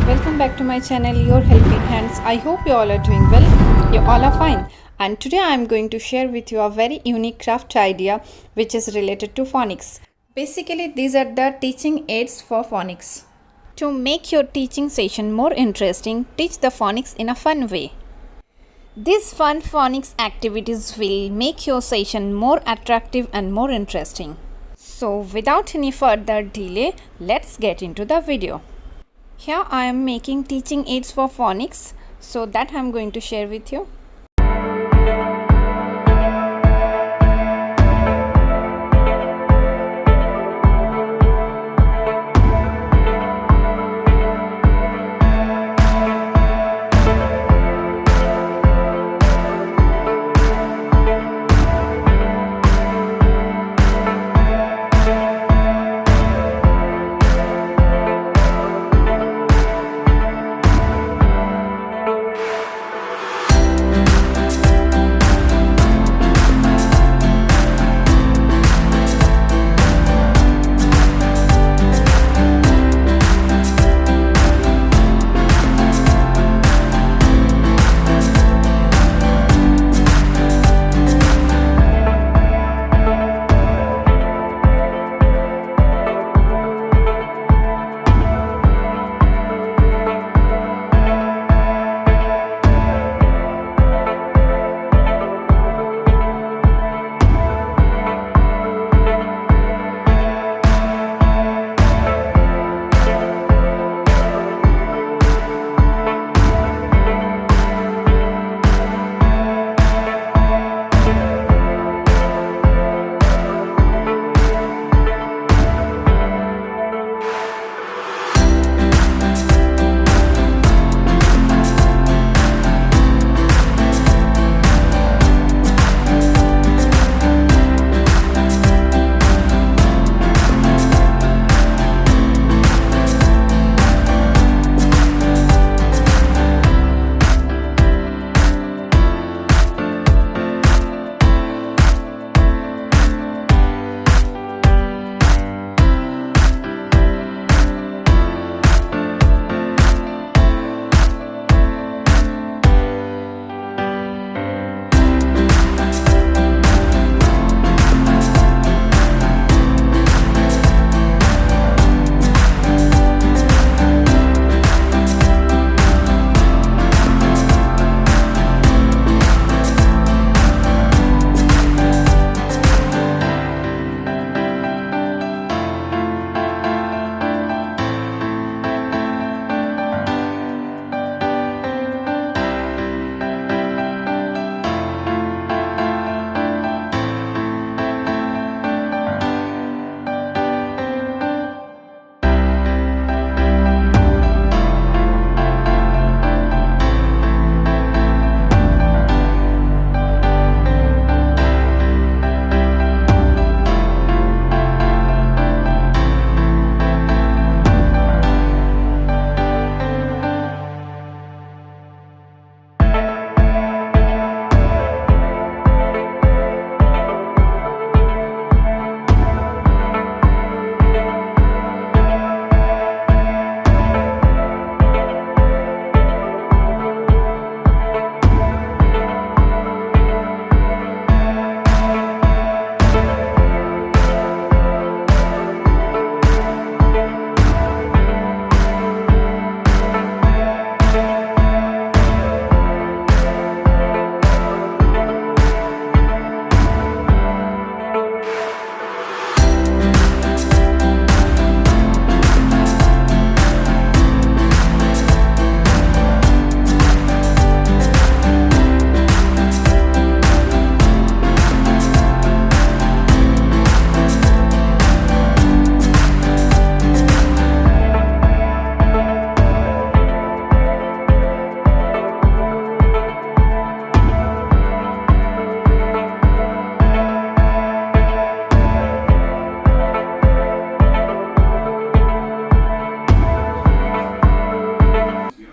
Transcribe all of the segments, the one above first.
welcome back to my channel, Your Helping Hands. I hope you all are doing well. You all are fine. And today I am going to share with you a very unique craft idea which is related to phonics. Basically, these are the teaching aids for phonics. To make your teaching session more interesting, teach the phonics in a fun way. These fun phonics activities will make your session more attractive and more interesting. So without any further delay, let's get into the video. Here I am making teaching aids for phonics, so that I am going to share with you.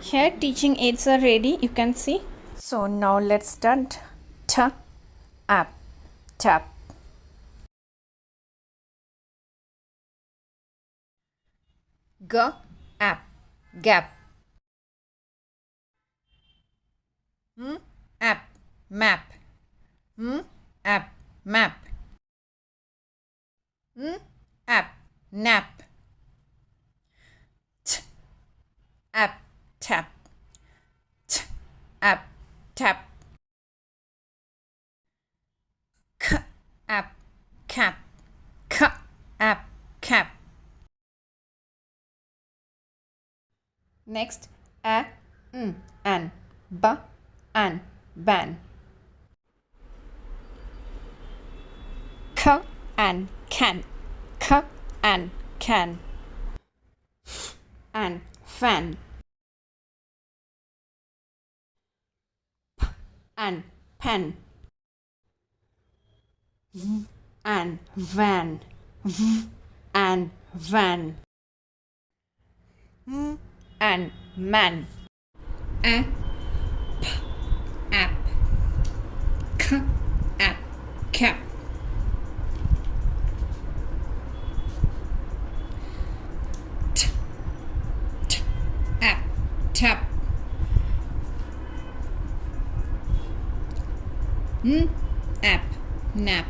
Here teaching aids are ready, you can see. So now let's start. Tap, up, tap. G, app, gap, app, map. App, map. App, nap. App, tap. App, tap. App, cap. App, cap. Next, an, an, ban. And can. And can. And fan. And pen. And van. And van. And man. App, app. App, cap. App, tap. App, nap.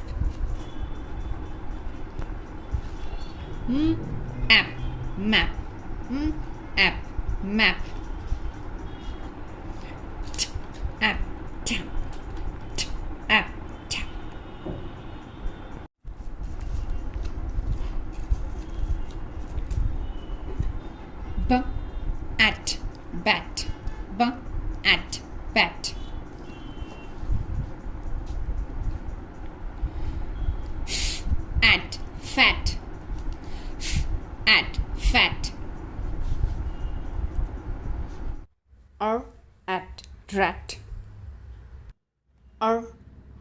App, map. App, map. App, tap. App, tap. At, bat. At, bat. At, fat. At, fat. At, rat.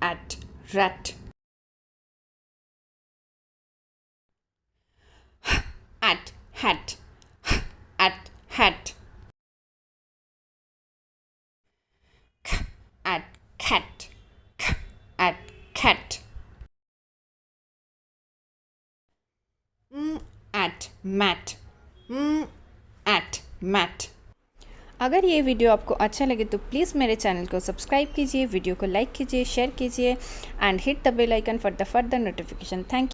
At, rat. At, hat. At, hat. At, cat. At, cat. At, mat. At, mat. अगर ये video आपको अच्छा लगे तो please मेरे channel को subscribe कीजिए, video को लाइक कीजिए, शेयर कीजिए and hit the bell icon for the further notification. Thank you.